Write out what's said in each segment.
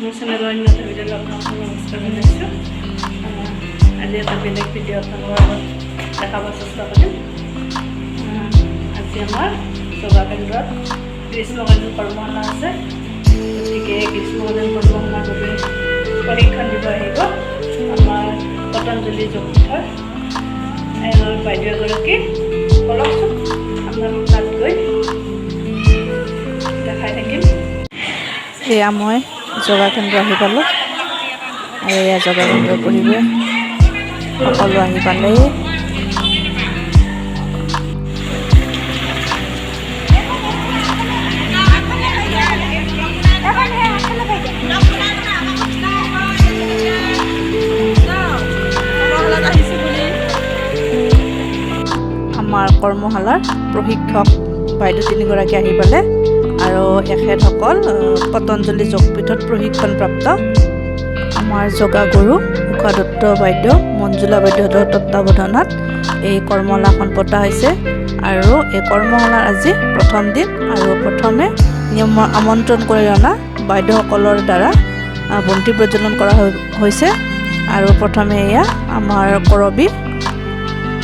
মোৰ চেনেলৰ অন্য এটা ভিডিঅ'লৈ আপোনালোকক নমস্কাৰ জনাইছোঁ। আজি এটা বেলেগ ভিডিঅ' আপোনালোকৰ আগত দেখাব চেষ্টা কৰিম। আজি আমাৰ যোগা কেন্দ্ৰত গ্ৰীষ্মকালীন কৰ্মশালা আছে, গতিকে গ্ৰীষ্মকালীন কৰ্মশালাৰ বাবে প্ৰশিক্ষণ দিব আহিব আমাৰ পতঞ্জলি যোগপীঠৰ এগৰাকী বাইদেউ এগৰাকী। বলকচোন আপোনালোক তাত গৈ দেখাই থাকিম। এয়া মই যোগা কেন্দ্ৰ আহি পালোঁ আৰু এয়া যোগা কেন্দ্ৰৰ পৰিৱেশ সকলো আহি পালেই। আমাৰ কৰ্মশালাৰ প্ৰশিক্ষক বাইদেউ তিনিগৰাকী আহি পালে আৰু এখেতসকল পতঞ্জলি যোগপীঠত প্ৰশিক্ষণপ্ৰাপ্ত আমাৰ যোগা গুৰু উষা দত্ত বাইদেউ, মঞ্জুলা বাইদেউহঁতৰ তত্ত্বাৱধানত এই কৰ্মশালাখন পতা হৈছে। আৰু এই কৰ্মশালাৰ আজি প্ৰথম দিন আৰু প্ৰথমে নিয়ম আমন্ত্ৰণ কৰি অনা বাইদেউসকলৰ দ্বাৰা বন্তি প্ৰজ্বলন কৰা হৈছে। আৰু প্ৰথমে এয়া আমাৰ কৰবী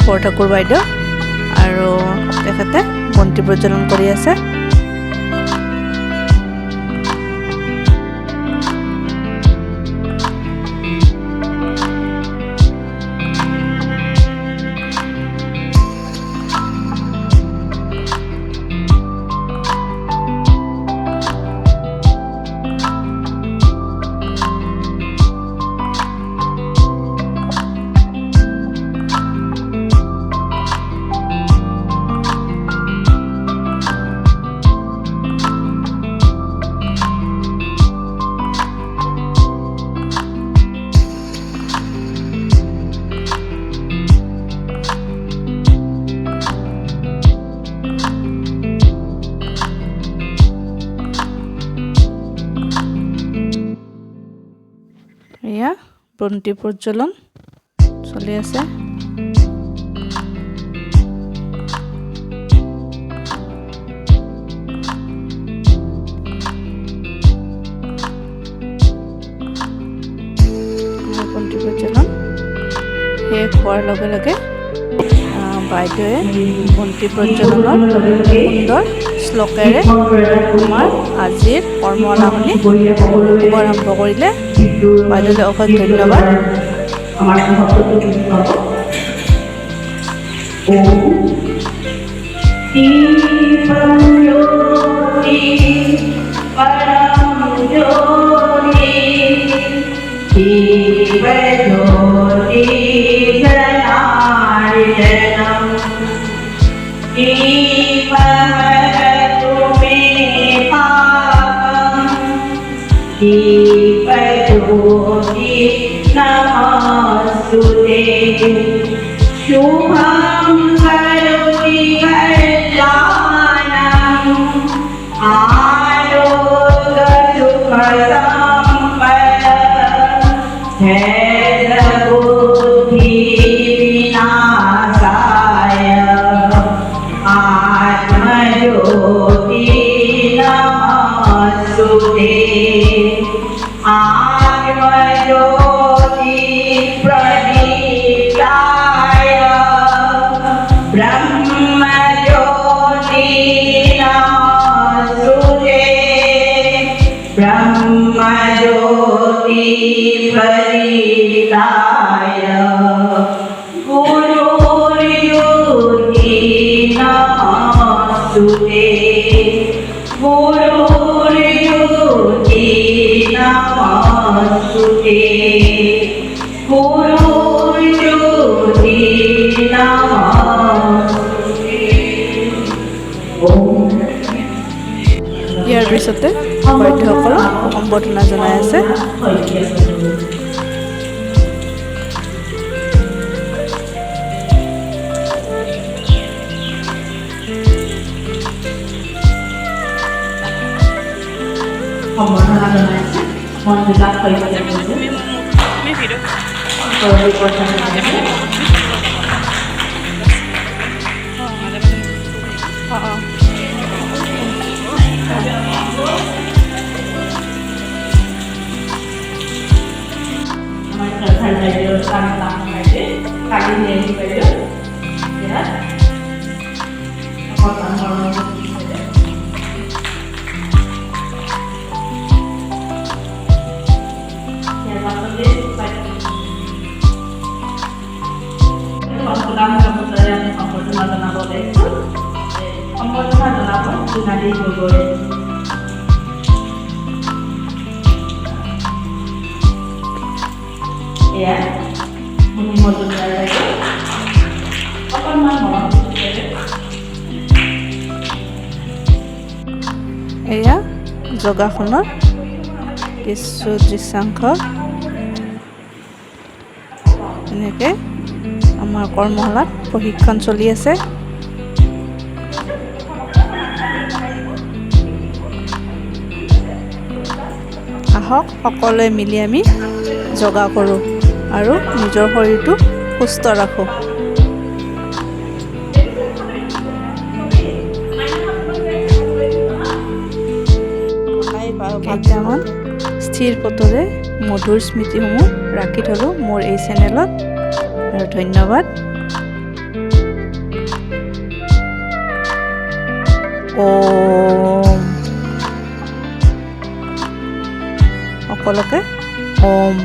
বৰঠাকুৰ বাইদেউ আৰু তেখেতে বন্তি প্ৰজ্বলন কৰি আছে। এয়া বন্তি প্ৰজ্বলন চলি আছে। বন্তি প্ৰজ্বলন শেষ হোৱাৰ লগে লগে বাইদেৱে বন্তি প্ৰজ্বলনৰ সুন্দৰ শ্লোকেৰে আমাৰ আজিৰ কৰ্মশালাখনি শুভাৰম্ভ কৰিলে। বাইদেউলৈ অশেষ ধন্যবাদ। नमस्तुते शुभं करोति कल्याणं आरोग्यसुखसम्पदं बुद्धिविनाशाय आत्मज्योति नमस्तुते आत्मज्योति प्रदीप्ताय ब्रह्मज्योति नमस्तुते ब्रह्मज्योति प्रदीप्ताय गुरुर्ज्योति नमस्तुते गुरुर्ज्योति नमस्तुते गुरुर्ज्योति नमस्तुते। ইয়াৰ পিছতে বাইদেউসকলক সম্বৰ্ধনা জনাই আছে। সম্বৰ্ধনা জনাইছে মঞ্জুলা বাইদেউ ইয়াত অকণমান মৰমৰ ইয়াৰ পাছতে সম্পূৰ্ণ কামতেৰে আমি সম্পূৰ্ণ জনাব লাগিছোঁ সম্পূৰ্ণ জনাব জোনালী গগৈ এয়া মুনি মজুমদাৰ বাইদেউ অকণমান মৰম এয়া যোগাসনৰ কিছু দৃশ্যাংশ এনেকৈ আমাৰ কৰ্মশালাত প্ৰশিক্ষণ চলি আছে। আহক সকলোৱে মিলি আমি যোগা কৰোঁ আৰু নিজৰ শৰীৰটো সুস্থ ৰাখোঁ। কেইটামান স্থিৰ ফটোৰে মধুৰ স্মৃতিসমূহ ৰাখি থলোঁ মোৰ এই চেনেলত আৰু ধন্যবাদ। সকলোকে ওম।